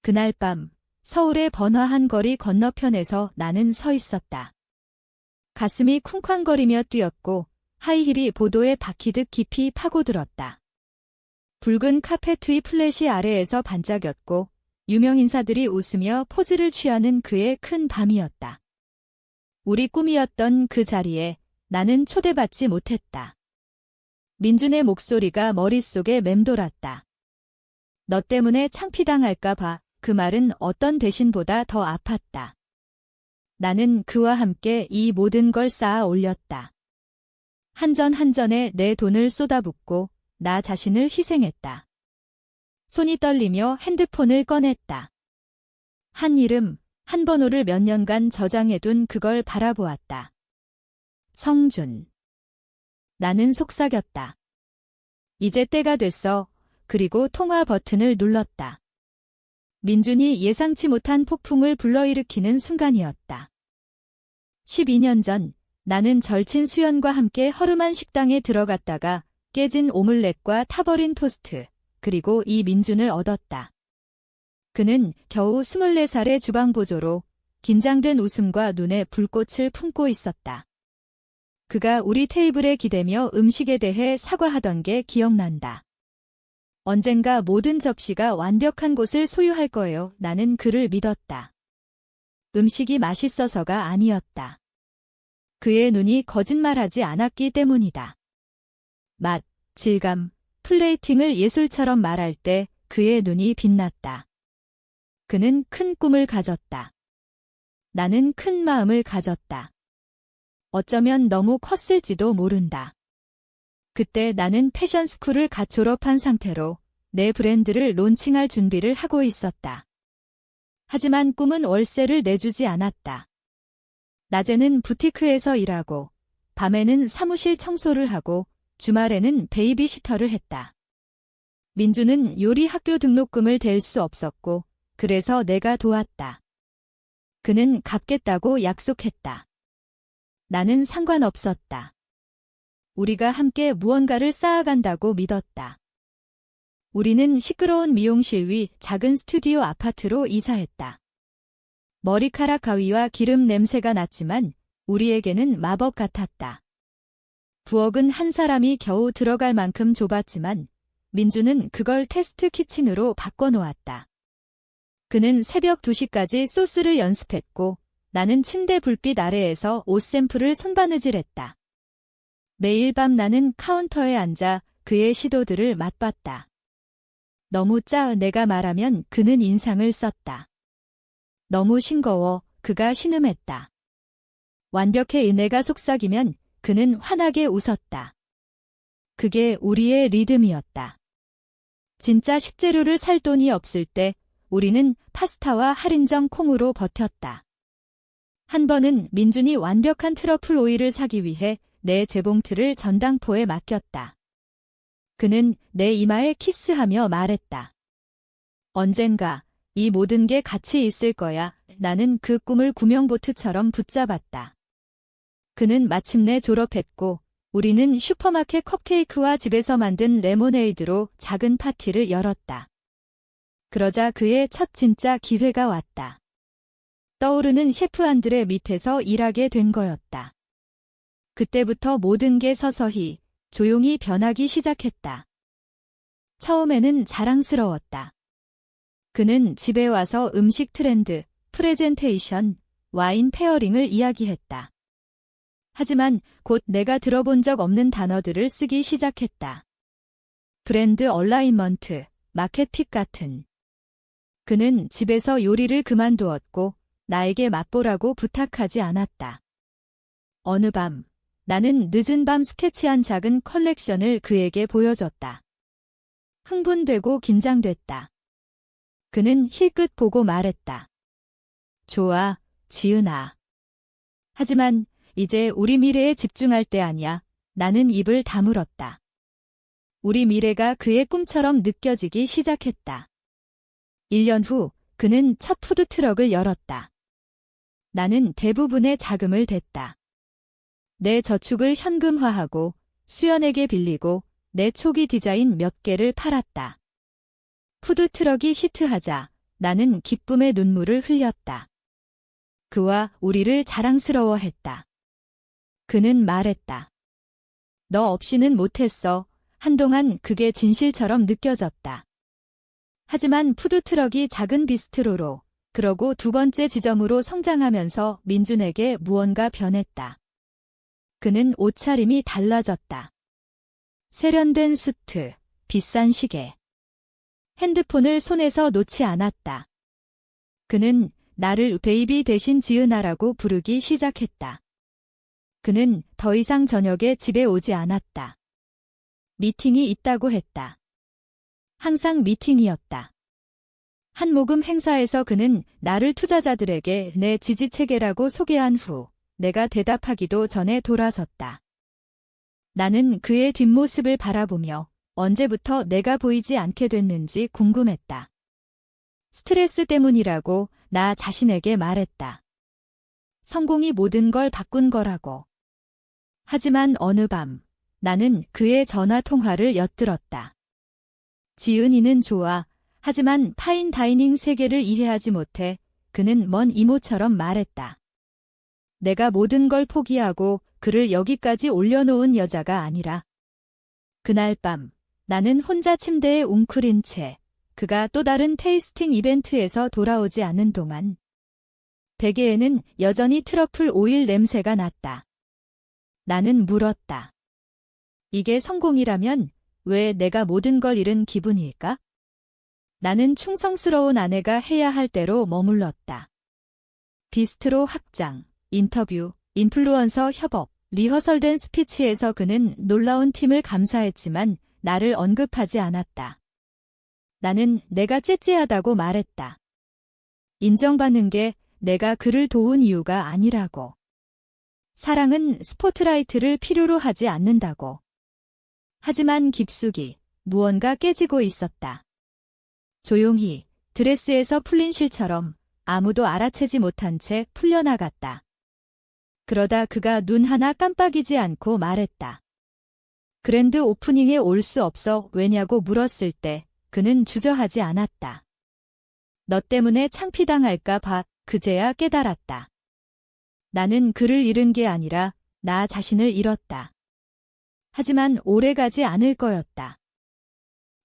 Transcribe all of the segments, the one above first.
그날 밤 서울의 번화한 거리 건너편에서 나는 서 있었다. 가슴이 쿵쾅거리며 뛰었고 하이힐이 보도에 박히듯 깊이 파고들었다. 붉은 카페트 위 플래시 아래에서 반짝였고 유명 인사들이 웃으며 포즈를 취하는 그의 큰 밤이었다. 우리 꿈이었던 그 자리에 나는 초대받지 못했다. 민준의 목소리가 머릿속에 맴돌았다. 너 때문에 창피당할까 봐. 그 말은 어떤 배신보다 더 아팠다. 나는 그와 함께 이 모든 걸 쌓아 올렸다. 한 전 한 전에 내 돈을 쏟아붓고 나 자신을 희생했다. 손이 떨리며 핸드폰을 꺼냈다. 한 이름, 한 번호를 몇 년간 저장해둔 그걸 바라보았다. 성준. 나는 속삭였다. 이제 때가 됐어. 그리고 통화 버튼을 눌렀다. 민준이 예상치 못한 폭풍을 불러일으키는 순간이었다. 12년 전 나는 절친 수연과 함께 허름한 식당에 들어갔다가 깨진 오믈렛과 타버린 토스트, 그리고 이 민준을 얻었다. 그는 겨우 24살의 주방보조로 긴장된 웃음과 눈에 불꽃을 품고 있었다. 그가 우리 테이블에 기대며 음식에 대해 사과하던 게 기억난다. 언젠가 모든 접시가 완벽한 곳을 소유할 거예요. 나는 그를 믿었다. 음식이 맛있어서가 아니었다. 그의 눈이 거짓말하지 않았기 때문이다. 맛, 질감, 플레이팅을 예술처럼 말할 때 그의 눈이 빛났다. 그는 큰 꿈을 가졌다. 나는 큰 마음을 가졌다. 어쩌면 너무 컸을지도 모른다. 그때 나는 패션스쿨을 갓 졸업한 상태로 내 브랜드를 론칭할 준비를 하고 있었다. 하지만 꿈은 월세를 내주지 않았다. 낮에는 부티크에서 일하고 밤에는 사무실 청소를 하고 주말에는 베이비시터를 했다. 민주는 요리 학교 등록금을 댈 수 없었고 그래서 내가 도왔다. 그는 갚겠다고 약속했다. 나는 상관없었다. 우리가 함께 무언가를 쌓아간다고 믿었다. 우리는 시끄러운 미용실 위 작은 스튜디오 아파트로 이사했다. 머리카락 가위와 기름 냄새가 났지만 우리에게는 마법 같았다. 부엌은 한 사람이 겨우 들어갈 만큼 좁았지만 민주는 그걸 테스트 키친으로 바꿔놓았다. 그는 새벽 2시까지 소스를 연습했고 나는 침대 불빛 아래에서 옷 샘플을 손바느질했다. 매일 밤 나는 카운터에 앉아 그의 시도들을 맛봤다. 너무 짜 내가 말하면 그는 인상을 썼다. 너무 싱거워 그가 신음했다. 완벽해 내가 속삭이면 그는 환하게 웃었다. 그게 우리의 리듬이었다. 진짜 식재료를 살 돈이 없을 때 우리는 파스타와 할인점 콩으로 버텼다. 한 번은 민준이 완벽한 트러플 오일을 사기 위해 내 재봉틀을 전당포에 맡겼다. 그는 내 이마에 키스하며 말했다. 언젠가 이 모든 게 같이 있을 거야. 나는 그 꿈을 구명보트처럼 붙잡았다. 그는 마침내 졸업했고 우리는 슈퍼마켓 컵케이크와 집에서 만든 레모네이드로 작은 파티를 열었다. 그러자 그의 첫 진짜 기회가 왔다. 떠오르는 셰프 안드레 밑에서 일하게 된 거였다. 그때부터 모든 게 서서히 조용히 변하기 시작했다. 처음에는 자랑스러웠다. 그는 집에 와서 음식 트렌드, 프레젠테이션, 와인 페어링을 이야기했다. 하지만 곧 내가 들어본 적 없는 단어들을 쓰기 시작했다. 브랜드 얼라인먼트, 마켓핏 같은. 그는 집에서 요리를 그만두었고 나에게 맛보라고 부탁하지 않았다. 어느 밤 나는 늦은 밤 스케치한 작은 컬렉션을 그에게 보여줬다. 흥분되고 긴장됐다. 그는 힐끗 보고 말했다. 좋아, 지은아. 하지만 이제 우리 미래에 집중할 때 아니야. 나는 입을 다물었다. 우리 미래가 그의 꿈처럼 느껴지기 시작했다. 1년 후 그는 첫 푸드트럭을 열었다. 나는 대부분의 자금을 댔다. 내 저축을 현금화하고 수연에게 빌리고 내 초기 디자인 몇 개를 팔았다. 푸드트럭이 히트하자 나는 기쁨의 눈물을 흘렸다. 그와 우리를 자랑스러워했다. 그는 말했다. 너 없이는 못했어. 한동안 그게 진실처럼 느껴졌다. 하지만 푸드트럭이 작은 비스트로로, 그러고 두 번째 지점으로 성장하면서 민준에게 무언가 변했다. 그는 옷차림이 달라졌다. 세련된 수트, 비싼 시계. 핸드폰을 손에서 놓지 않았다. 그는 나를 베이비 대신 지은아라고 부르기 시작했다. 그는 더 이상 저녁에 집에 오지 않았다. 미팅이 있다고 했다. 항상 미팅이었다. 한 모금 행사에서 그는 나를 투자자들에게 내 지지체계라고 소개한 후 내가 대답하기도 전에 돌아섰다. 나는 그의 뒷모습을 바라보며 언제부터 내가 보이지 않게 됐는지 궁금했다. 스트레스 때문이라고 나 자신에게 말했다. 성공이 모든 걸 바꾼 거라고. 하지만 어느 밤 나는 그의 전화 통화를 엿들었다. 지은이는 좋아. 하지만 파인다이닝 세계를 이해하지 못해. 그는 먼 이모처럼 말했다. 내가 모든 걸 포기하고 그를 여기까지 올려놓은 여자가 아니라. 그날 밤 나는 혼자 침대에 웅크린 채 그가 또 다른 테이스팅 이벤트에서 돌아오지 않은 동안 베개에는 여전히 트러플 오일 냄새가 났다. 나는 물었다. 이게 성공이라면 왜 내가 모든 걸 잃은 기분일까? 나는 충성스러운 아내가 해야 할 대로 머물렀다. 비스트로 확장, 인터뷰, 인플루언서 협업, 리허설된 스피치에서 그는 놀라운 팀을 감사했지만 나를 언급하지 않았다. 나는 내가 째째하다고 말했다. 인정받는 게 내가 그를 도운 이유가 아니라고. 사랑은 스포트라이트를 필요로 하지 않는다고. 하지만 깊숙이 무언가 깨지고 있었다. 조용히 드레스에서 풀린 실처럼 아무도 알아채지 못한 채 풀려나갔다. 그러다 그가 눈 하나 깜빡이지 않고 말했다. 그랜드 오프닝에 올 수 없어 왜냐고 물었을 때 그는 주저하지 않았다. 너 때문에 창피당할까 봐 그제야 깨달았다. 나는 그를 잃은 게 아니라 나 자신을 잃었다. 하지만 오래가지 않을 거였다.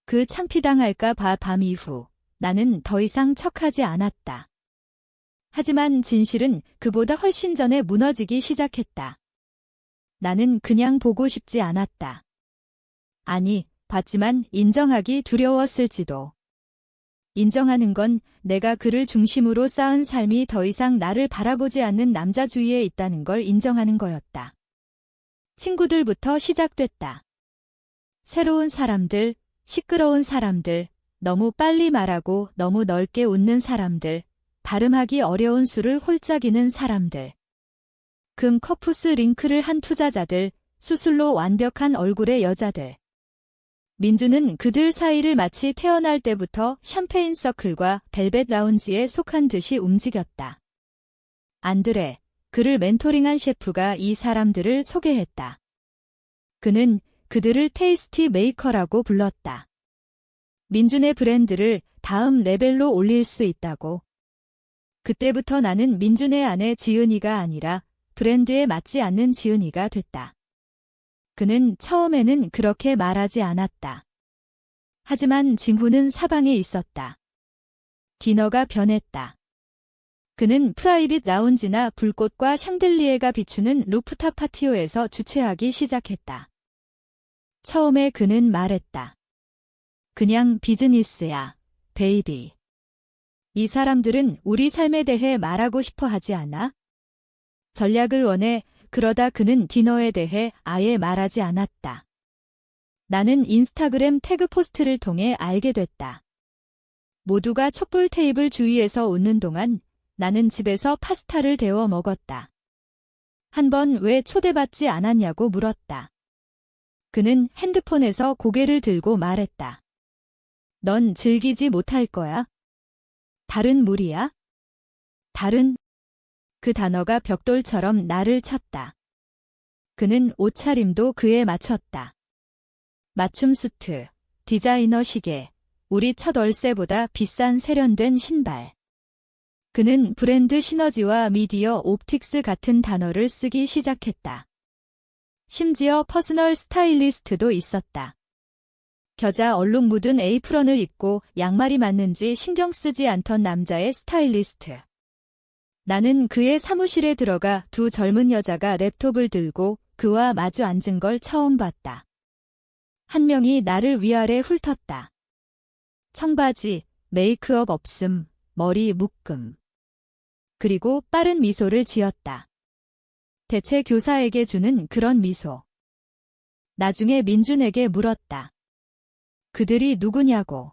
그 창피당할까 봐 밤 이후 나는 더 이상 척하지 않았다. 하지만 진실은 그보다 훨씬 전에 무너지기 시작했다. 나는 그냥 보고 싶지 않았다. 아니, 봤지만 인정하기 두려웠을지도. 인정하는 건 내가 그를 중심으로 쌓은 삶이 더 이상 나를 바라보지 않는 남자 주위에 있다는 걸 인정하는 거였다. 친구들부터 시작됐다. 새로운 사람들, 시끄러운 사람들, 너무 빨리 말하고 너무 넓게 웃는 사람들, 발음하기 어려운 수를 홀짝이는 사람들. 금 커프스 링크를 한 투자자들, 수술로 완벽한 얼굴의 여자들. 민주는 그들 사이를 마치 태어날 때부터 샴페인 서클과 벨벳 라운지에 속한 듯이 움직였다. 안드레, 그를 멘토링한 셰프가 이 사람들을 소개했다. 그는 그들을 테이스티 메이커라고 불렀다. 민준의 브랜드를 다음 레벨로 올릴 수 있다고. 그때부터 나는 민준의 아내 지은이가 아니라 브랜드에 맞지 않는 지은이가 됐다. 그는 처음에는 그렇게 말하지 않았다. 하지만 징후는 사방에 있었다. 디너가 변했다. 그는 프라이빗 라운지나 불꽃과 샹들리에가 비추는 루프탑 파티오에서 주최하기 시작했다. 처음에 그는 말했다. 그냥 비즈니스야, 베이비. 이 사람들은 우리 삶에 대해 말하고 싶어 하지 않아? 전략을 원해. 그러다 그는 디너에 대해 아예 말하지 않았다. 나는 인스타그램 태그 포스트를 통해 알게 됐다. 모두가 촛불 테이블 주위에서 웃는 동안 나는 집에서 파스타를 데워 먹었다. 한 번 왜 초대받지 않았냐고 물었다. 그는 핸드폰에서 고개를 들고 말했다. 넌 즐기지 못할 거야? 다른 무리야? 다른? 그 단어가 벽돌처럼 나를 쳤다. 그는 옷차림도 그에 맞췄다. 맞춤 수트, 디자이너 시계, 우리 첫 월세보다 비싼 세련된 신발. 그는 브랜드 시너지와 미디어 옵틱스 같은 단어를 쓰기 시작했다. 심지어 퍼스널 스타일리스트도 있었다. 겨자 얼룩 묻은 에이프런을 입고 양말이 맞는지 신경 쓰지 않던 남자의 스타일리스트. 나는 그의 사무실에 들어가 두 젊은 여자가 랩톱을 들고 그와 마주 앉은 걸 처음 봤다. 한 명이 나를 위아래 훑었다. 청바지, 메이크업 없음, 머리 묶음. 그리고 빠른 미소를 지었다. 대체 교사에게 주는 그런 미소. 나중에 민준에게 물었다. 그들이 누구냐고.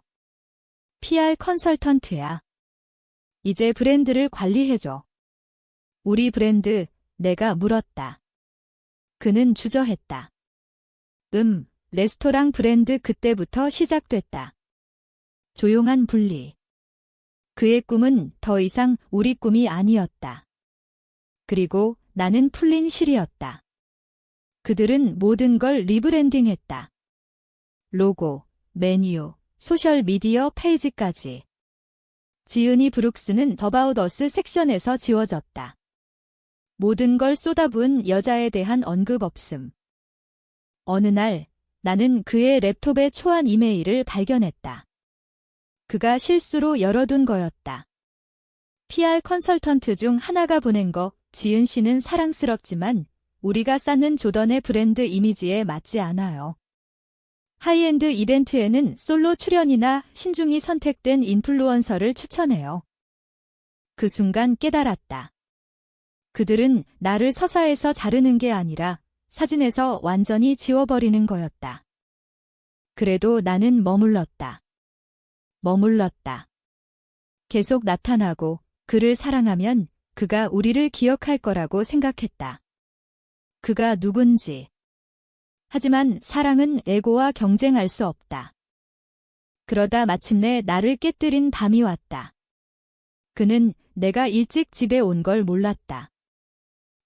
PR 컨설턴트야. 이제 브랜드를 관리해줘. 우리 브랜드, 내가 물었다. 그는 주저했다. 레스토랑 브랜드 그때부터 시작됐다. 조용한 분리. 그의 꿈은 더 이상 우리 꿈이 아니었다. 그리고 나는 풀린 실이었다. 그들은 모든 걸 리브랜딩했다. 로고, 메뉴, 소셜미디어 페이지까지. 지은이 브룩스는 더바웃 어스 섹션에서 지워졌다. 모든 걸 쏟아부은 여자에 대한 언급 없음. 어느 날 나는 그의 랩톱의 초안 이메일을 발견했다. 그가 실수로 열어둔 거였다. PR 컨설턴트 중 하나가 보낸 거. 지은 씨는 사랑스럽지만 우리가 쌓는 조던의 브랜드 이미지에 맞지 않아요. 하이엔드 이벤트에는 솔로 출연이나 신중히 선택된 인플루언서를 추천해요. 그 순간 깨달았다. 그들은 나를 서사에서 자르는 게 아니라 사진에서 완전히 지워버리는 거였다. 그래도 나는 머물렀다. 계속 나타나고 그를 사랑하면 그가 우리를 기억할 거라고 생각했다. 그가 누군지. 하지만 사랑은 에고와 경쟁할 수 없다. 그러다 마침내 나를 깨뜨린 밤이 왔다. 그는 내가 일찍 집에 온 걸 몰랐다.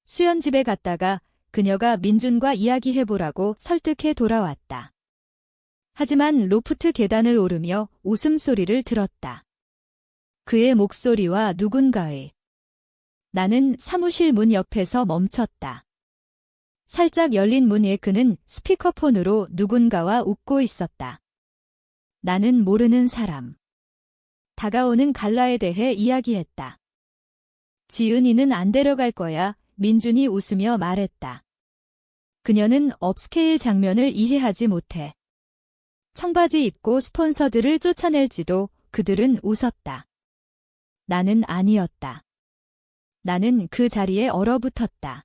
수연집에 갔다가 그녀가 민준과 이야기해보라고 설득해 돌아왔다. 하지만 로프트 계단을 오르며 웃음소리를 들었다. 그의 목소리와 누군가의. 나는 사무실 문 옆에서 멈췄다. 살짝 열린 문 위에 그는 스피커폰으로 누군가와 웃고 있었다. 나는 모르는 사람. 다가오는 갈라에 대해 이야기했다. 지은이는 안 데려갈 거야. 민준이 웃으며 말했다. 그녀는 업스케일 장면을 이해하지 못해. 청바지 입고 스폰서들을 쫓아낼지도 그들은 웃었다. 나는 아니었다. 나는 그 자리에 얼어붙었다.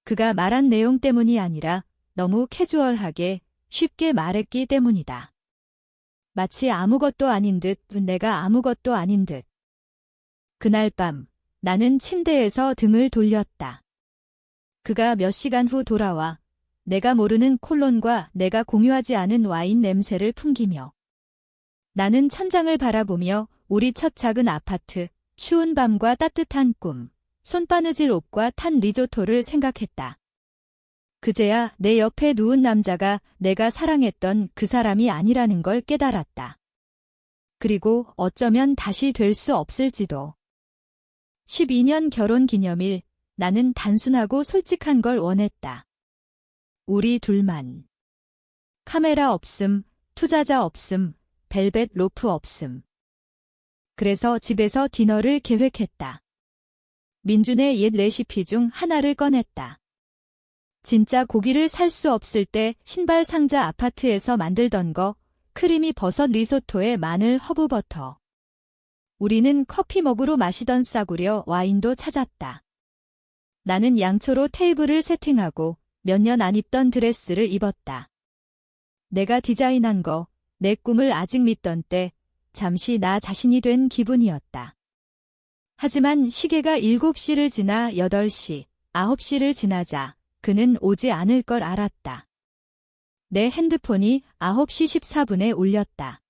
그가 말한 내용 때문이 아니라 너무 캐주얼하게 쉽게 말했기 때문이다. 마치 아무것도 아닌 듯, 내가 아무것도 아닌 듯. 그날 밤 나는 침대에서 등을 돌렸다. 그가 몇 시간 후 돌아와 내가 모르는 콜론과 내가 공유하지 않은 와인 냄새를 풍기며 나는 천장을 바라보며 우리 첫 작은 아파트, 추운 밤과 따뜻한 꿈, 손바느질 옷과 탄 리조토를 생각했다. 그제야 내 옆에 누운 남자가 내가 사랑했던 그 사람이 아니라는 걸 깨달았다. 그리고 어쩌면 다시 될 수 없을지도. 12년 결혼 기념일, 나는 단순하고 솔직한 걸 원했다. 우리 둘만. 카메라 없음, 투자자 없음, 벨벳 로프 없음. 그래서 집에서 디너를 계획했다. 민준의 옛 레시피 중 하나를 꺼냈다. 진짜 고기를 살 수 없을 때 신발 상자 아파트에서 만들던 거, 크리미 버섯 리소토에 마늘 허브버터. 우리는 커피 먹으러 마시던 싸구려 와인도 찾았다. 나는 양초로 테이블을 세팅하고 몇 년 안 입던 드레스를 입었다. 내가 디자인한 거, 내 꿈을 아직 믿던 때 잠시 나 자신이 된 기분이었다. 하지만 시계가 7시를 지나 8시, 9시를 지나자 그는 오지 않을 걸 알았다. 내 핸드폰이 9시 14분에 울렸다.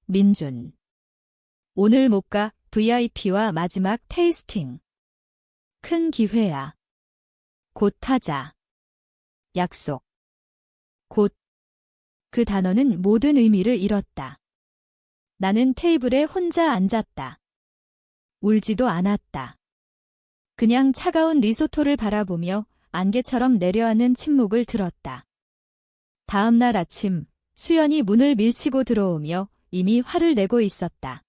민준. 오늘 못 가. VIP와 마지막 테이스팅. 큰 기회야. 곧 하자. 약속. 곧. 그 단어는 모든 의미를 잃었다. 나는 테이블에 혼자 앉았다. 울지도 않았다. 그냥 차가운 리소토를 바라보며 안개처럼 내려앉는 침묵을 들었다. 다음 날 아침, 수연이 문을 밀치고 들어오며 이미 화를 내고 있었다.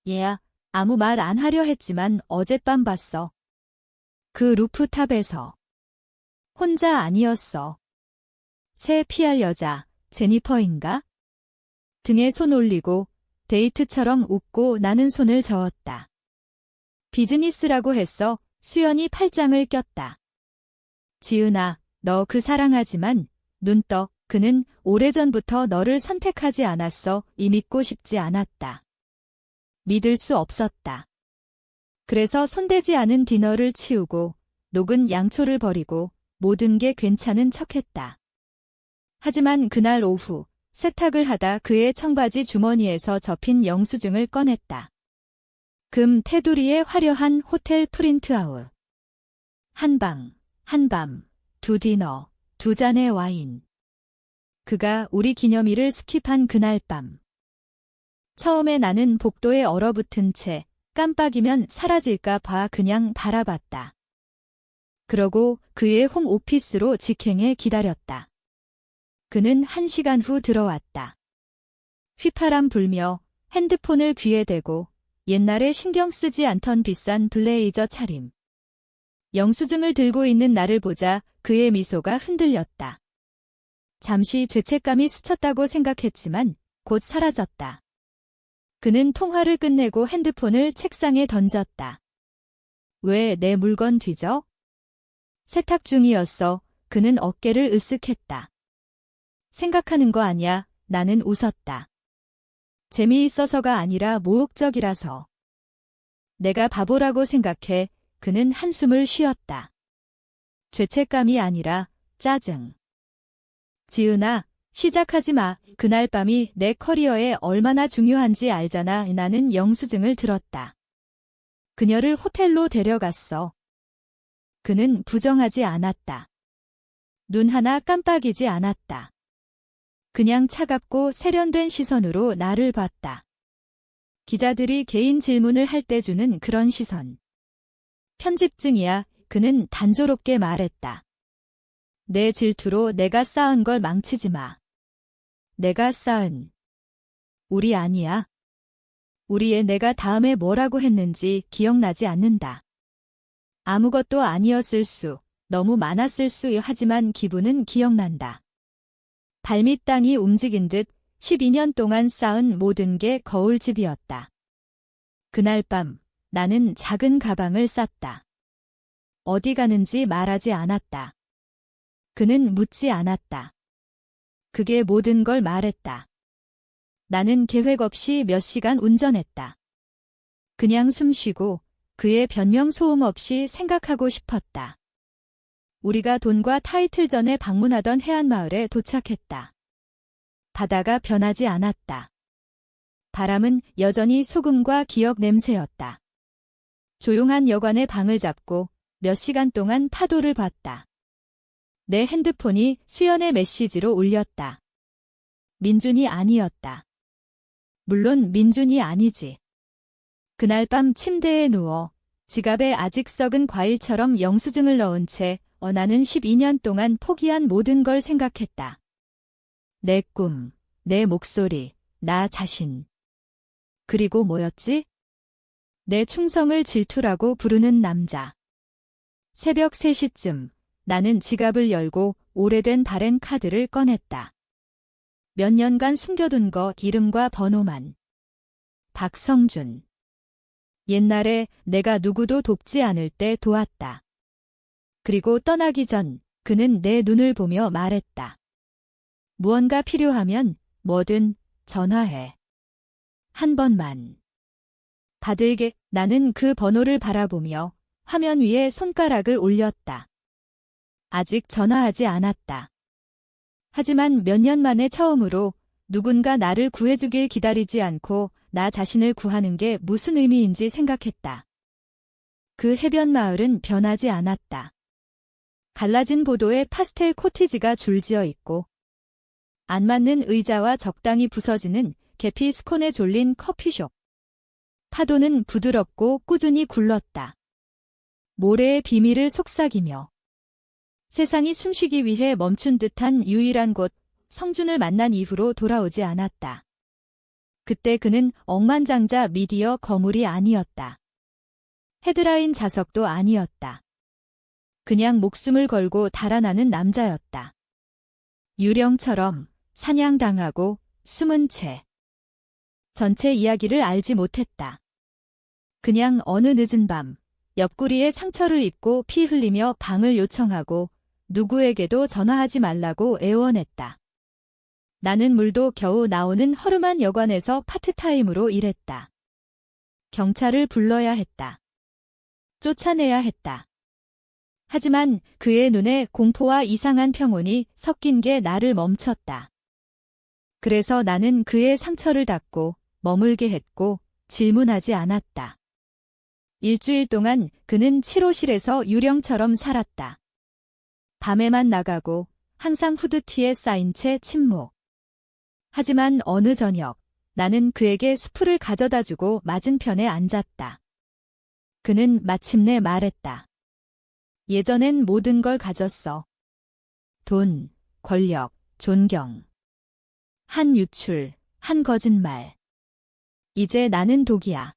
얘야, 아무 말 안 하려 했지만 어젯밤 봤어. 그 루프탑에서. 혼자 아니었어. 새 피할 여자, 제니퍼인가? 등에 손 올리고 데이트처럼 웃고 나는 손을 저었다. 비즈니스라고 했어. 수연이 팔짱을 꼈다. 지은아, 너 그 사랑하지만 눈 떠. 그는 오래전부터 너를 선택하지 않았어. 이 믿고 싶지 않았다. 믿을 수 없었다. 그래서 손대지 않은 디너를 치우고 녹은 양초를 버리고 모든 게 괜찮은 척했다. 하지만 그날 오후 세탁을 하다 그의 청바지 주머니에서 접힌 영수증을 꺼냈다. 금 테두리의 화려한 호텔 프린트아웃. 한 방, 한 밤, 두 디너, 두 잔의 와인. 그가 우리 기념일을 스킵한 그날 밤. 처음에 나는 복도에 얼어붙은 채 깜빡이면 사라질까 봐 그냥 바라봤다. 그러고 그의 홈오피스로 직행해 기다렸다. 그는 1시간 후 들어왔다. 휘파람 불며 핸드폰을 귀에 대고 옛날에 신경 쓰지 않던 비싼 블레이저 차림. 영수증을 들고 있는 나를 보자 그의 미소가 흔들렸다. 잠시 죄책감이 스쳤다고 생각했지만 곧 사라졌다. 그는 통화를 끝내고 핸드폰을 책상에 던졌다. 왜 내 물건 뒤져? 세탁 중이었어. 그는 어깨를 으쓱했다. 생각하는 거 아니야. 나는 웃었다. 재미있어서가 아니라 모욕적이라서. 내가 바보라고 생각해. 그는 한숨을 쉬었다. 죄책감이 아니라 짜증. 지은아, 시작하지 마. 그날 밤이 내 커리어에 얼마나 중요한지 알잖아. 나는 영수증을 들었다. 그녀를 호텔로 데려갔어. 그는 부정하지 않았다. 눈 하나 깜빡이지 않았다. 그냥 차갑고 세련된 시선으로 나를 봤다. 기자들이 개인 질문을 할 때 주는 그런 시선. 편집증이야. 그는 단조롭게 말했다. 내 질투로 내가 쌓은 걸 망치지 마. 내가 쌓은. 우리 아니야. 우리의 내가 다음에 뭐라고 했는지 기억나지 않는다. 아무것도 아니었을 수, 너무 많았을 수 하지만 기분은 기억난다. 발밑 땅이 움직인 듯 12년 동안 쌓은 모든 게 거울집이었다. 그날 밤 나는 작은 가방을 쌌다. 어디 가는지 말하지 않았다. 그는 묻지 않았다. 그게 모든 걸 말했다. 나는 계획 없이 몇 시간 운전했다. 그냥 숨쉬고 그의 변명 소음 없이 생각하고 싶었다. 우리가 돈과 타이틀 전에 방문하던 해안마을에 도착했다. 바다가 변하지 않았다. 바람은 여전히 소금과 기억 냄새였다. 조용한 여관의 방을 잡고 몇 시간 동안 파도를 봤다. 내 핸드폰이 수연의 메시지로 울렸다. 민준이 아니었다. 물론 민준이 아니지. 그날 밤 침대에 누워 지갑에 아직 썩은 과일처럼 영수증을 넣은 채 나는 12년 동안 포기한 모든 걸 생각했다. 내 꿈, 내 목소리, 나 자신. 그리고 뭐였지? 내 충성을 질투라고 부르는 남자. 새벽 3시쯤 나는 지갑을 열고 오래된 바렌 카드를 꺼냈다. 몇 년간 숨겨둔 거 이름과 번호만. 박성준. 옛날에 내가 누구도 돕지 않을 때 도왔다. 그리고 떠나기 전 그는 내 눈을 보며 말했다. 무언가 필요하면 뭐든 전화해. 한 번만. 받을게. 나는 그 번호를 바라보며 화면 위에 손가락을 올렸다. 아직 전화하지 않았다. 하지만 몇 년 만에 처음으로 누군가 나를 구해주길 기다리지 않고 나 자신을 구하는 게 무슨 의미인지 생각했다. 그 해변 마을은 변하지 않았다. 갈라진 보도에 파스텔 코티지가 줄지어 있고 안 맞는 의자와 적당히 부서지는 계피 스콘에 졸린 커피숍. 파도는 부드럽고 꾸준히 굴렀다. 모래의 비밀을 속삭이며 세상이 숨쉬기 위해 멈춘 듯한 유일한 곳, 성준을 만난 이후로 돌아오지 않았다. 그때 그는 억만장자 미디어 거물이 아니었다. 헤드라인 자석도 아니었다. 그냥 목숨을 걸고 달아나는 남자였다. 유령처럼 사냥당하고 숨은 채. 전체 이야기를 알지 못했다. 그냥 어느 늦은 밤, 옆구리에 상처를 입고 피 흘리며 방을 요청하고 누구에게도 전화하지 말라고 애원했다. 나는 물도 겨우 나오는 허름한 여관에서 파트타임으로 일했다. 경찰을 불러야 했다. 쫓아내야 했다. 하지만 그의 눈에 공포와 이상한 평온이 섞인 게 나를 멈췄다. 그래서 나는 그의 상처를 닦고 머물게 했고 질문하지 않았다. 일주일 동안 그는 치료실에서 유령처럼 살았다. 밤에만 나가고 항상 후드티에 쌓인 채 침묵. 하지만 어느 저녁 나는 그에게 수프를 가져다 주고 맞은편에 앉았다. 그는 마침내 말했다. 예전엔 모든 걸 가졌어. 돈, 권력, 존경. 한 유출, 한 거짓말. 이제 나는 독이야.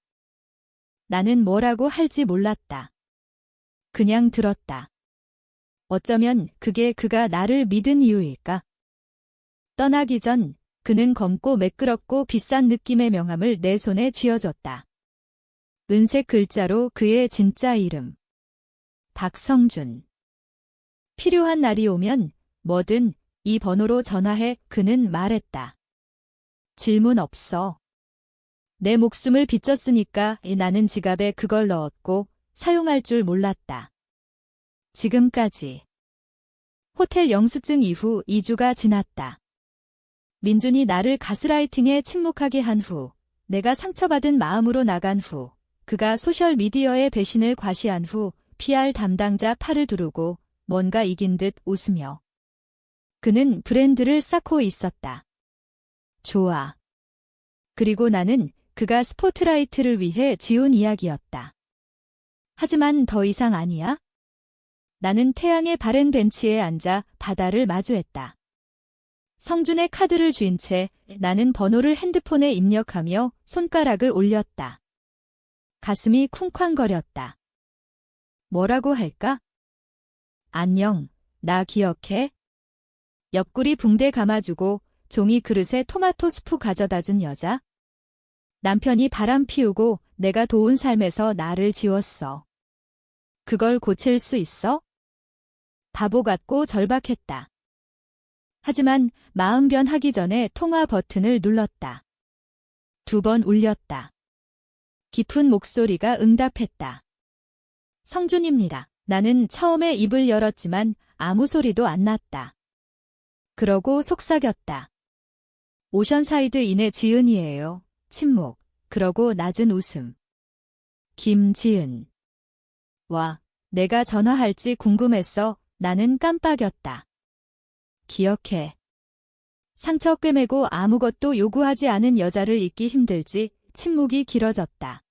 나는 뭐라고 할지 몰랐다. 그냥 들었다. 어쩌면 그게 그가 나를 믿은 이유일까? 떠나기 전 그는 검고 매끄럽고 비싼 느낌의 명함을 내 손에 쥐어줬다. 은색 글자로 그의 진짜 이름. 박성준. 필요한 날이 오면 뭐든 이 번호로 전화해. 그는 말했다. 질문 없어. 내 목숨을 빚졌으니까 나는 지갑에 그걸 넣었고 사용할 줄 몰랐다. 지금까지. 호텔 영수증 이후 2주가 지났다. 민준이 나를 가스라이팅에 침묵하게 한 후, 내가 상처받은 마음으로 나간 후, 그가 소셜미디어에 배신을 과시한 후 PR 담당자 팔을 두르고 뭔가 이긴 듯 웃으며 그는 브랜드를 쌓고 있었다. 좋아. 그리고 나는 그가 스포트라이트를 위해 지운 이야기였다. 하지만 더 이상 아니야? 나는 태양의 바랜 벤치에 앉아 바다를 마주했다. 성준의 카드를 쥔 채 나는 번호를 핸드폰에 입력하며 손가락을 올렸다. 가슴이 쿵쾅거렸다. 뭐라고 할까? 안녕, 나 기억해? 옆구리 붕대 감아주고 종이 그릇에 토마토 수프 가져다 준 여자? 남편이 바람 피우고 내가 도운 삶에서 나를 지웠어. 그걸 고칠 수 있어? 바보 같고 절박했다. 하지만 마음 변하기 전에 통화 버튼을 눌렀다. 2번 울렸다. 깊은 목소리가 응답했다. 성준입니다. 나는 처음에 입을 열었지만 아무 소리도 안 났다. 그러고 속삭였다. 오션사이드 인의 지은이에요. 침묵. 그러고 낮은 웃음. 김지은. 와, 내가 전화할지 궁금했어. 나는 깜빡였다. 기억해. 상처 꿰매고 아무것도 요구하지 않은 여자를 잊기 힘들지. 침묵이 길어졌다.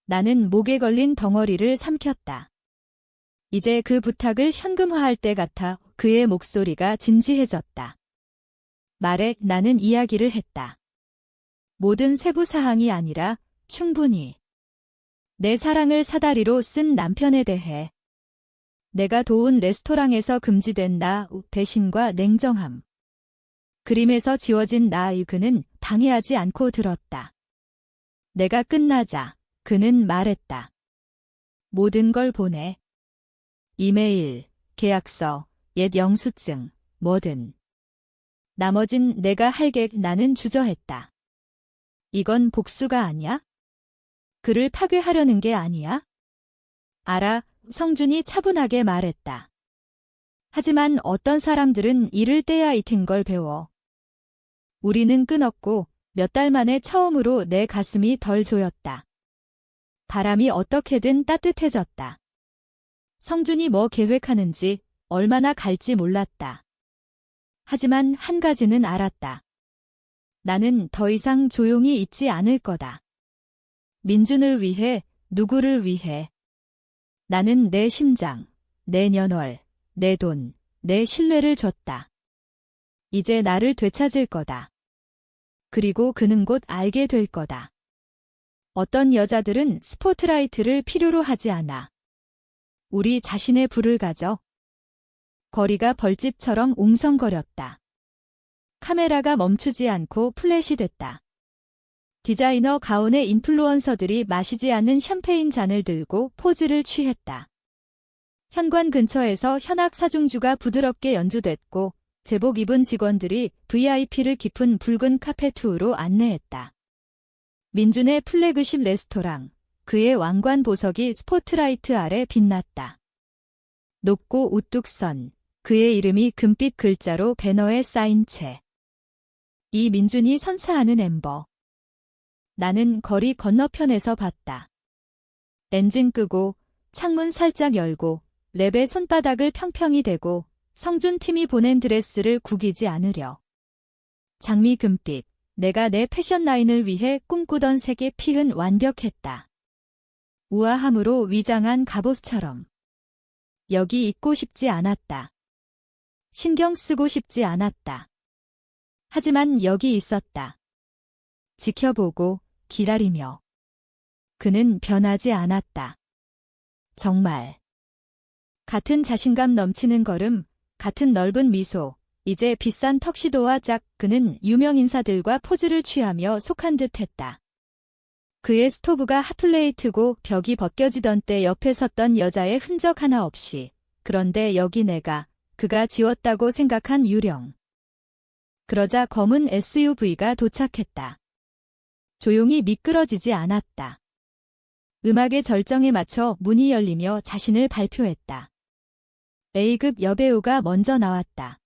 나는 목에 걸린 덩어리를 삼켰다. 이제 그 부탁을 현금화할 때 같아. 그의 목소리가 진지해졌다. 말해. 나는 이야기를 했다. 모든 세부 사항이 아니라 충분히. 내 사랑을 사다리로 쓴 남편에 대해. 내가 도운 레스토랑에서 금지된 나, 배신과 냉정함. 그림에서 지워진 나의 그는 방해하지 않고 들었다. 내가 끝나자 그는 말했다. 모든 걸 보내. 이메일, 계약서, 옛 영수증, 뭐든. 나머진 내가 할게. 나는 주저했다. 이건 복수가 아니야? 그를 파괴하려는 게 아니야? 알아. 성준이 차분하게 말했다. 하지만 어떤 사람들은 이를 떼야 이튼 걸 배워. 우리는 끊었고 몇 달 만에 처음으로 내 가슴이 덜 조였다. 바람이 어떻게든 따뜻해졌다. 성준이 뭐 계획하는지 얼마나 갈지 몰랐다. 하지만 한 가지는 알았다. 나는 더 이상 조용히 있지 않을 거다. 민준을 위해, 누구를 위해. 나는 내 심장, 내 년월, 내 돈, 내 신뢰를 줬다. 이제 나를 되찾을 거다. 그리고 그는 곧 알게 될 거다. 어떤 여자들은 스포트라이트를 필요로 하지 않아. 우리 자신의 불을 가져. 거리가 벌집처럼 웅성거렸다. 카메라가 멈추지 않고 플래시 됐다. 디자이너 가운의 인플루언서들이 마시지 않는 샴페인 잔을 들고 포즈를 취했다. 현관 근처에서 현악 사중주가 부드럽게 연주됐고 제복 입은 직원들이 VIP를 깊은 붉은 카페트로 안내했다. 민준의 플래그십 레스토랑, 그의 왕관 보석이 스포트라이트 아래 빛났다. 높고 우뚝 선, 그의 이름이 금빛 글자로 배너에 쌓인 채. 이 민준이 선사하는 엠버. 나는 거리 건너편에서 봤다. 엔진 끄고, 창문 살짝 열고, 랩의 손바닥을 평평히 대고, 성준 팀이 보낸 드레스를 구기지 않으려. 장미 금빛, 내가 내 패션 라인을 위해 꿈꾸던 색의 픽은 완벽했다. 우아함으로 위장한 갑옷처럼. 여기 있고 싶지 않았다. 신경 쓰고 싶지 않았다. 하지만 여기 있었다. 지켜보고, 기다리며. 그는 변하지 않았다. 정말. 같은 자신감 넘치는 걸음, 같은 넓은 미소, 이제 비싼 턱시도와 짝, 그는 유명 인사들과 포즈를 취하며 속한 듯 했다. 그의 스토브가 핫플레이트고 벽이 벗겨지던 때 옆에 섰던 여자의 흔적 하나 없이. 그런데 여기 내가, 그가 지웠다고 생각한 유령. 그러자 검은 SUV가 도착했다. 조용히 미끄러지지 않았다. 음악의 절정에 맞춰 문이 열리며 자신을 발표했다. A급 여배우가 먼저 나왔다.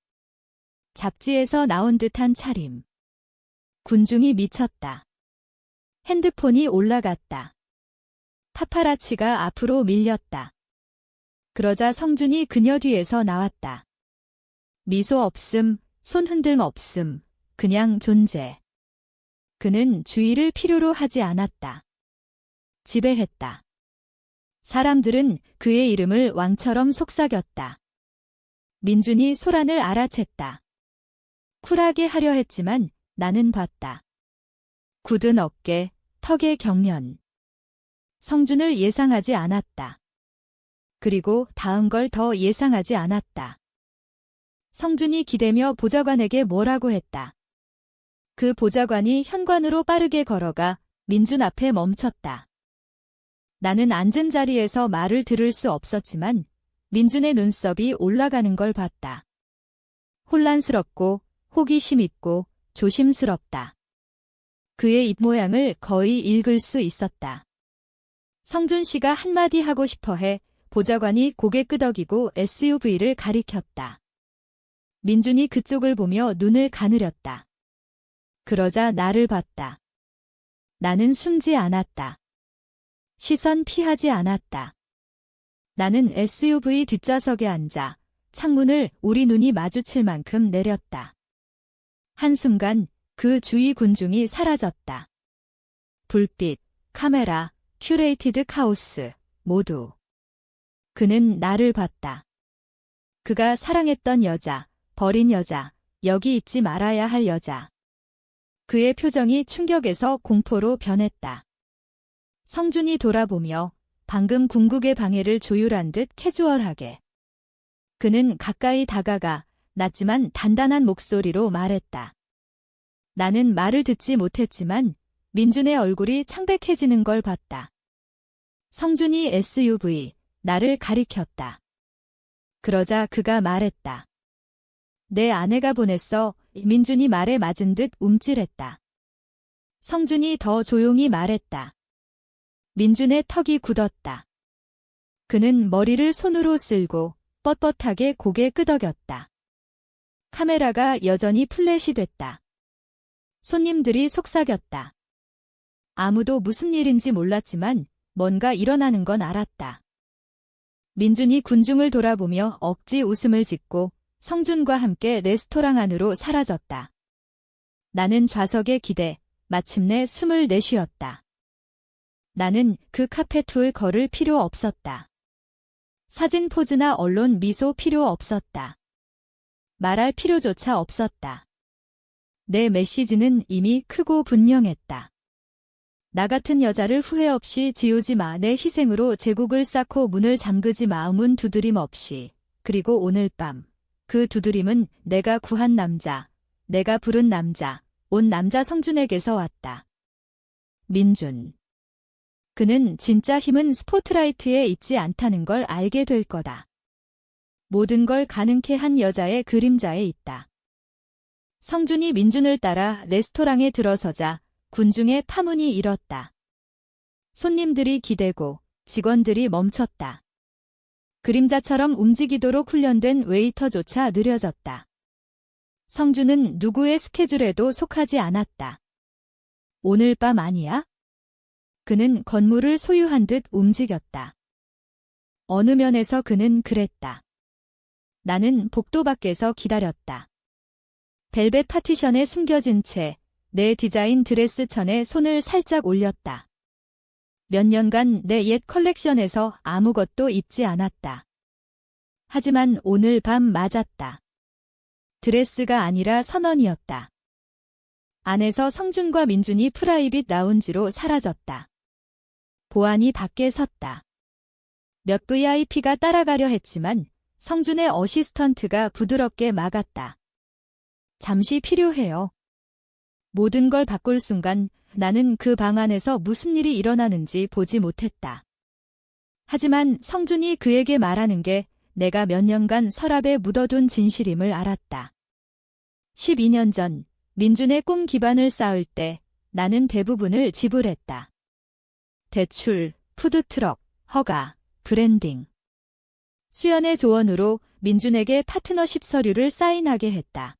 잡지에서 나온 듯한 차림. 군중이 미쳤다. 핸드폰이 올라갔다. 파파라치가 앞으로 밀렸다. 그러자 성준이 그녀 뒤에서 나왔다. 미소 없음, 손 흔들m 없음, 그냥 존재. 그는 주의를 필요로 하지 않았다. 지배했다. 사람들은 그의 이름을 왕처럼 속삭였다. 민준이 소란을 알아챘다. 쿨하게 하려 했지만 나는 봤다. 굳은 어깨, 턱의 경련. 성준을 예상하지 않았다. 그리고 다음 걸 더 예상하지 않았다. 성준이 기대며 보좌관에게 뭐라고 했다. 그 보좌관이 현관으로 빠르게 걸어가 민준 앞에 멈췄다. 나는 앉은 자리에서 말을 들을 수 없었지만 민준의 눈썹이 올라가는 걸 봤다. 혼란스럽고 호기심 있고 조심스럽다. 그의 입모양을 거의 읽을 수 있었다. 성준 씨가 한마디 하고 싶어해 보좌관이 고개 끄덕이고 SUV를 가리켰다. 민준이 그쪽을 보며 눈을 가누렸다. 그러자 나를 봤다. 나는 숨지 않았다. 시선 피하지 않았다. 나는 SUV 뒷좌석에 앉아 창문을 우리 눈이 마주칠 만큼 내렸다. 한순간 그 주위 군중이 사라졌다. 불빛, 카메라, 큐레이티드 카오스, 모두. 그는 나를 봤다. 그가 사랑했던 여자, 버린 여자, 여기 있지 말아야 할 여자. 그의 표정이 충격에서 공포로 변했다. 성준이 돌아보며 방금 궁극의 방해를 조율한 듯 캐주얼하게. 그는 가까이 다가가 낮지만 단단한 목소리로 말했다. 나는 말을 듣지 못했지만 민준의 얼굴이 창백해지는 걸 봤다. 성준이 SUV, 나를 가리켰다. 그러자 그가 말했다. 내 아내가 보냈어. 민준이 말에 맞은 듯 움찔했다. 성준이 더 조용히 말했다. 민준의 턱이 굳었다. 그는 머리를 손으로 쓸고 뻣뻣하게 고개 끄덕였다. 카메라가 여전히 플래시 됐다. 손님들이 속삭였다. 아무도 무슨 일인지 몰랐지만 뭔가 일어나는 건 알았다. 민준이 군중을 돌아보며 억지 웃음을 짓고 성준과 함께 레스토랑 안으로 사라졌다. 나는 좌석에 기대 마침내 숨을 내쉬었다. 나는 그 카페 투를 걸을 필요 없었다. 사진 포즈나 언론 미소 필요 없었다. 말할 필요조차 없었다. 내 메시지는 이미 크고 분명했다. 나 같은 여자를 후회 없이 지우지 마. 내 희생으로 제국을 쌓고 문을 잠그지 마. 문 두드림 없이. 그리고 오늘 밤. 그 두드림은 내가 구한 남자, 내가 부른 남자, 온 남자 성준에게서 왔다. 민준. 그는 진짜 힘은 스포트라이트에 있지 않다는 걸 알게 될 거다. 모든 걸 가능케 한 여자의 그림자에 있다. 성준이 민준을 따라 레스토랑에 들어서자 군중의 파문이 일었다. 손님들이 기대고 직원들이 멈췄다. 그림자처럼 움직이도록 훈련된 웨이터조차 느려졌다. 성준은 누구의 스케줄에도 속하지 않았다. 오늘 밤 아니야? 그는 건물을 소유한 듯 움직였다. 어느 면에서 그는 그랬다. 나는 복도 밖에서 기다렸다. 벨벳 파티션에 숨겨진 채 내 디자인 드레스 천에 손을 살짝 올렸다. 몇 년간 내 옛 컬렉션에서 아무것도 입지 않았다. 하지만 오늘 밤 맞았다. 드레스가 아니라 선언이었다. 안에서 성준과 민준이 프라이빗 라운지로 사라졌다. 보안이 밖에 섰다. 몇 VIP가 따라가려 했지만 성준의 어시스턴트가 부드럽게 막았다. 잠시 필요해요. 모든 걸 바꿀 순간 나는 그 방 안에서 무슨 일이 일어나는지 보지 못했다. 하지만 성준이 그에게 말하는 게 내가 몇 년간 서랍에 묻어둔 진실임을 알았다. 12년 전 민준의 꿈 기반을 쌓을 때 나는 대부분을 지불했다. 대출, 푸드트럭, 허가, 브랜딩. 수연의 조언으로 민준에게 파트너십 서류를 사인하게 했다.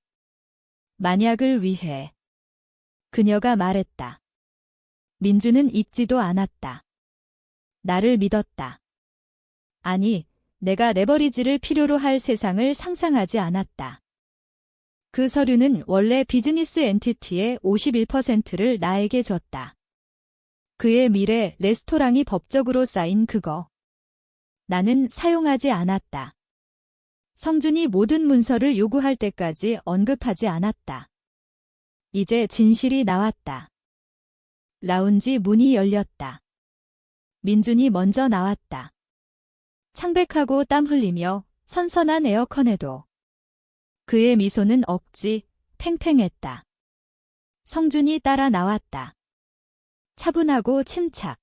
만약을 위해. 그녀가 말했다. 민준은 잊지도 않았다. 나를 믿었다. 아니, 내가 레버리지를 필요로 할 세상을 상상하지 않았다. 그 서류는 원래 비즈니스 엔티티의 51%를 나에게 줬다. 그의 미래 레스토랑이 법적으로 쌓인 그거. 나는 사용하지 않았다. 성준이 모든 문서를 요구할 때까지 언급하지 않았다. 이제 진실이 나왔다. 라운지 문이 열렸다. 민준이 먼저 나왔다. 창백하고 땀 흘리며 선선한 에어컨에도. 그의 미소는 억지, 팽팽했다. 성준이 따라 나왔다. 차분하고 침착.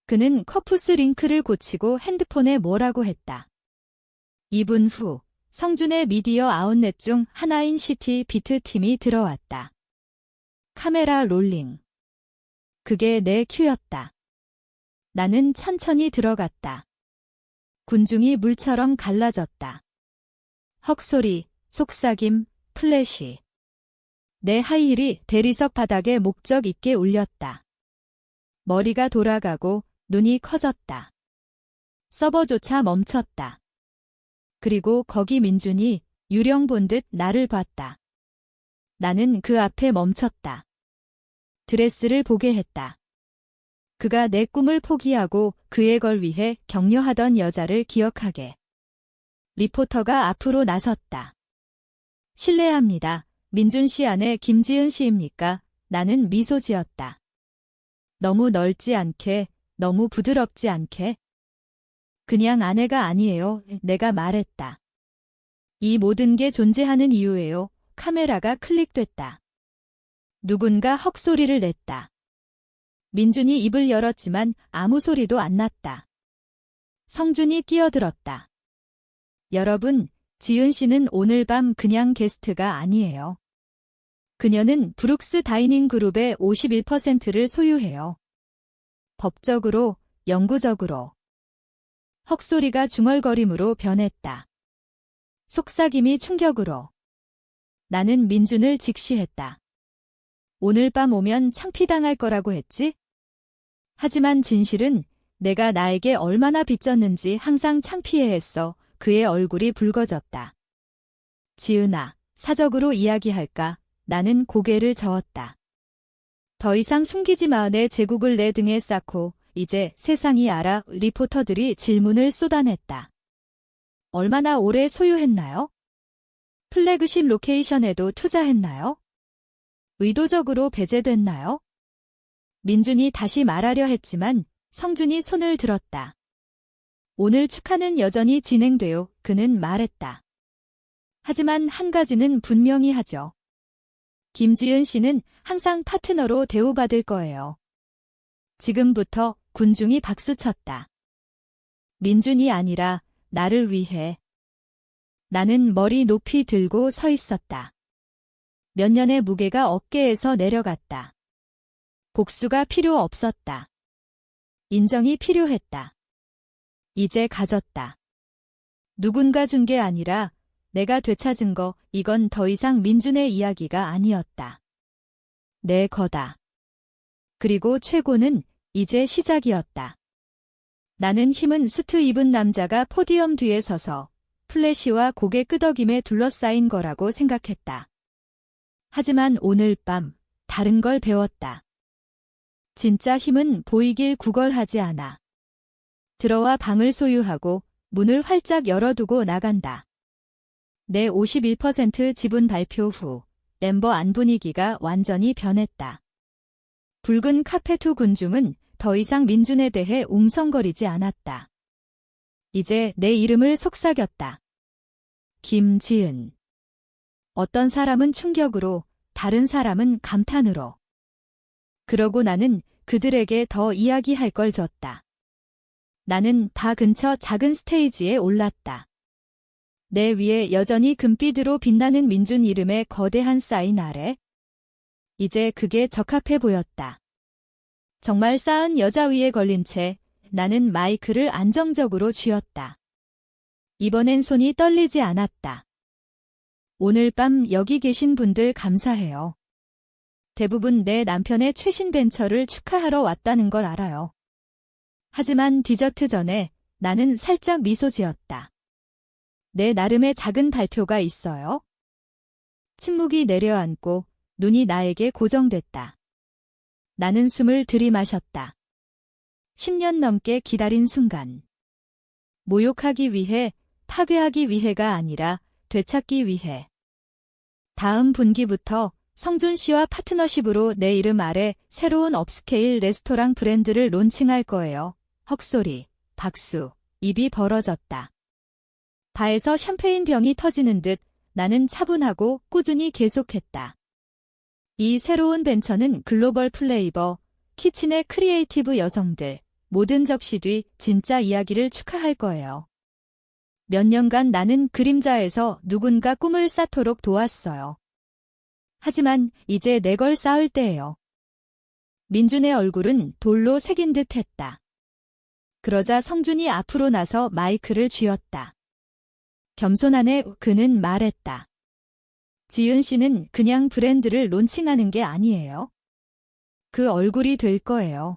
그는 커프스 링크를 고치고 핸드폰에 뭐라고 했다. 2분 후 성준의 미디어 아웃렛 중 하나인 시티 비트 팀이 들어왔다. 카메라 롤링. 그게 내 큐였다. 나는 천천히 들어갔다. 군중이 물처럼 갈라졌다. 헉소리, 속삭임, 플래시. 내 하이힐이 대리석 바닥에 목적 있게 울렸다. 머리가 돌아가고 눈이 커졌다. 서버조차 멈췄다. 그리고 거기 민준이 유령 본 듯 나를 봤다. 나는 그 앞에 멈췄다. 드레스를 보게 했다. 그가 내 꿈을 포기하고 그의 걸 위해 격려하던 여자를 기억하게. 리포터가 앞으로 나섰다. 실례합니다. 민준 씨 아내 김지은 씨입니까? 나는 미소 지었다. 너무 넓지 않게, 너무 부드럽지 않게. 그냥 아내가 아니에요. 내가 말했다. 이 모든 게 존재하는 이유예요. 카메라가 클릭됐다. 누군가 헉소리를 냈다. 민준이 입을 열었지만 아무 소리도 안 났다. 성준이 끼어들었다. 여러분, 지은 씨는 오늘 밤 그냥 게스트가 아니에요. 그녀는 브룩스 다이닝 그룹의 51%를 소유해요. 법적으로, 영구적으로. 헉소리가 중얼거림으로 변했다. 속삭임이 충격으로. 나는 민준을 직시했다. 오늘 밤 오면 창피당할 거라고 했지? 하지만 진실은 내가 나에게 얼마나 빚졌는지 항상 창피해했어. 그의 얼굴이 붉어졌다. 지은아, 사적으로 이야기할까? 나는 고개를 저었다. 더 이상 숨기지 마. 내 제국을 내 등에 쌓고 이제 세상이 알아. 리포터들이 질문을 쏟아냈다. 얼마나 오래 소유했나요? 플래그십 로케이션에도 투자했나요? 의도적으로 배제됐나요? 민준이 다시 말하려 했지만 성준이 손을 들었다. 오늘 축하는 여전히 진행돼요. 그는 말했다. 하지만 한 가지는 분명히 하죠. 김지은 씨는 항상 파트너로 대우받을 거예요. 지금부터 군중이 박수쳤다. 민준이 아니라 나를 위해. 나는 머리 높이 들고 서 있었다. 몇 년의 무게가 어깨에서 내려갔다. 복수가 필요 없었다. 인정이 필요했다. 이제 가졌다. 누군가 준 게 아니라 내가 되찾은 거, 이건 더 이상 민준의 이야기가 아니었다. 내 거다. 그리고 최고는 이제 시작이었다. 나는 힘은 수트 입은 남자가 포디엄 뒤에 서서 플래시와 고개 끄덕임에 둘러싸인 거라고 생각했다. 하지만 오늘 밤 다른 걸 배웠다. 진짜 힘은 보이길 구걸하지 않아. 들어와 방을 소유하고 문을 활짝 열어두고 나간다. 내 51% 지분 발표 후 멤버 안 분위기가 완전히 변했다. 붉은 카페 후 군중은 더 이상 민준에 대해 웅성거리지 않았다. 이제 내 이름을 속삭였다. 김지은. 어떤 사람은 충격으로, 다른 사람은 감탄으로. 그러고 나는 그들에게 더 이야기할 걸 줬다. 나는 바 근처 작은 스테이지에 올랐다. 내 위에 여전히 금빛으로 빛나는 민준 이름의 거대한 사인 아래. 이제 그게 적합해 보였다. 정말 쌓은 여자 위에 걸린 채 나는 마이크를 안정적으로 쥐었다. 이번엔 손이 떨리지 않았다. 오늘 밤 여기 계신 분들 감사해요. 대부분 내 남편의 최신 벤처를 축하하러 왔다는 걸 알아요. 하지만 디저트 전에 나는 살짝 미소 지었다. 내 나름의 작은 발표가 있어요. 침묵이 내려앉고 눈이 나에게 고정됐다. 나는 숨을 들이마셨다. 10년 넘게 기다린 순간. 모욕하기 위해, 파괴하기 위해가 아니라 되찾기 위해. 다음 분기부터 성준 씨와 파트너십으로 내 이름 아래 새로운 업스케일 레스토랑 브랜드를 론칭할 거예요. 헉소리, 박수, 입이 벌어졌다. 바에서 샴페인 병이 터지는 듯 나는 차분하고 꾸준히 계속했다. 이 새로운 벤처는 글로벌 플레이버, 키친의 크리에이티브 여성들, 모든 접시 뒤 진짜 이야기를 축하할 거예요. 몇 년간 나는 그림자에서 누군가 꿈을 쌓도록 도왔어요. 하지만 이제 내 걸 쌓을 때예요. 민준의 얼굴은 돌로 새긴 듯 했다. 그러자 성준이 앞으로 나서 마이크를 쥐었다. 겸손하네. 그는 말했다. 지은 씨는 그냥 브랜드를 론칭하는 게 아니에요. 그 얼굴이 될 거예요.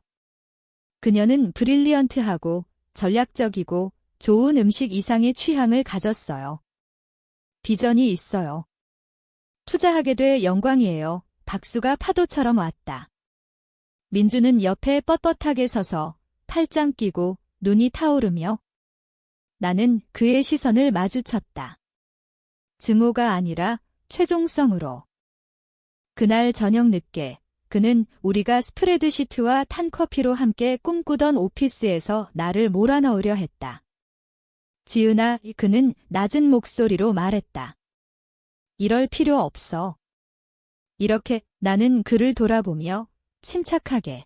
그녀는 브릴리언트하고 전략적이고 좋은 음식 이상의 취향을 가졌어요. 비전이 있어요. 투자하게 돼 영광이에요. 박수가 파도처럼 왔다. 민주는 옆에 뻣뻣하게 서서 팔짱 끼고 눈이 타오르며 나는 그의 시선을 마주쳤다. 증오가 아니라 최종성으로. 그날 저녁 늦게 그는 우리가 스프레드시트와 탄 커피로 함께 꿈꾸던 오피스에서 나를 몰아넣으려 했다. 지은아, 그는 낮은 목소리로 말했다. 이럴 필요 없어. 이렇게 나는 그를 돌아보며 침착하게.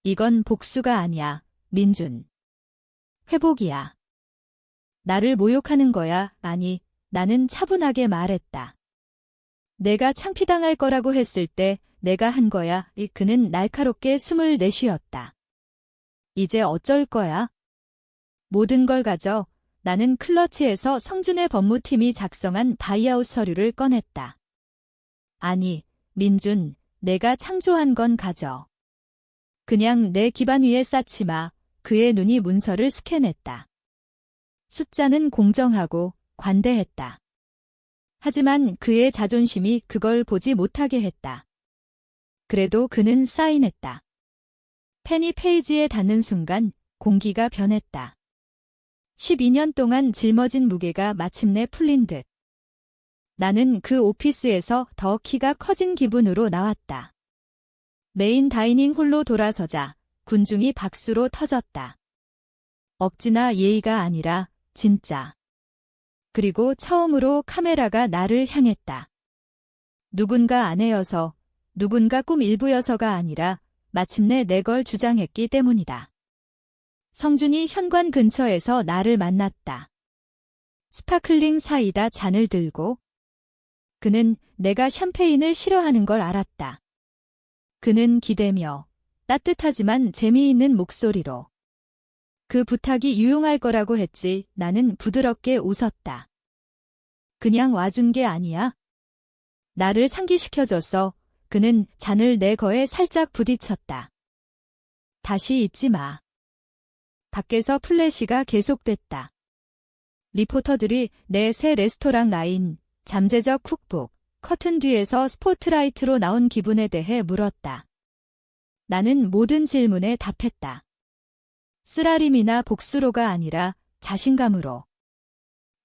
이건 복수가 아니야, 민준. 회복이야. 나를 모욕하는 거야. 아니, 나는 차분하게 말했다. 내가 창피당할 거라고 했을 때 내가 한 거야. 그는 날카롭게 숨을 내쉬었다. 이제 어쩔 거야? 모든 걸 가져. 나는 클러치에서 성준의 법무팀이 작성한 바이아웃 서류를 꺼냈다. 아니, 민준, 내가 창조한 건 가져. 그냥 내 기반 위에 쌓지 마. 그의 눈이 문서를 스캔했다. 숫자는 공정하고 관대했다. 하지만 그의 자존심이 그걸 보지 못하게 했다. 그래도 그는 사인했다. 펜이 페이지에 닿는 순간 공기가 변했다. 12년 동안 짊어진 무게가 마침내 풀린 듯. 나는 그 오피스에서 더 키가 커진 기분으로 나왔다. 메인 다이닝 홀로 돌아서자 군중이 박수로 터졌다. 억지나 예의가 아니라 진짜. 그리고 처음으로 카메라가 나를 향했다. 누군가 아내여서, 누군가 꿈 일부여서가 아니라 마침내 내 걸 주장했기 때문이다. 성준이 현관 근처에서 나를 만났다. 스파클링 사이다 잔을 들고. 그는 내가 샴페인을 싫어하는 걸 알았다. 그는 기대며 따뜻하지만 재미있는 목소리로. 그 부탁이 유용할 거라고 했지. 나는 부드럽게 웃었다. 그냥 와준 게 아니야. 나를 상기시켜줬어. 그는 잔을 내 거에 살짝 부딪혔다. 다시 잊지 마. 밖에서 플래시가 계속됐다. 리포터들이 내 새 레스토랑 라인, 잠재적 쿡북, 커튼 뒤에서 스포트라이트로 나온 기분에 대해 물었다. 나는 모든 질문에 답했다. 쓰라림이나 복수로가 아니라 자신감으로.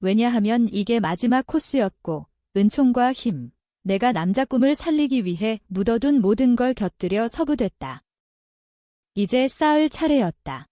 왜냐하면 이게 마지막 코스였고 은총과 힘, 내가 남자 꿈을 살리기 위해 묻어둔 모든 걸 곁들여 서부됐다. 이제 쌓을 차례였다.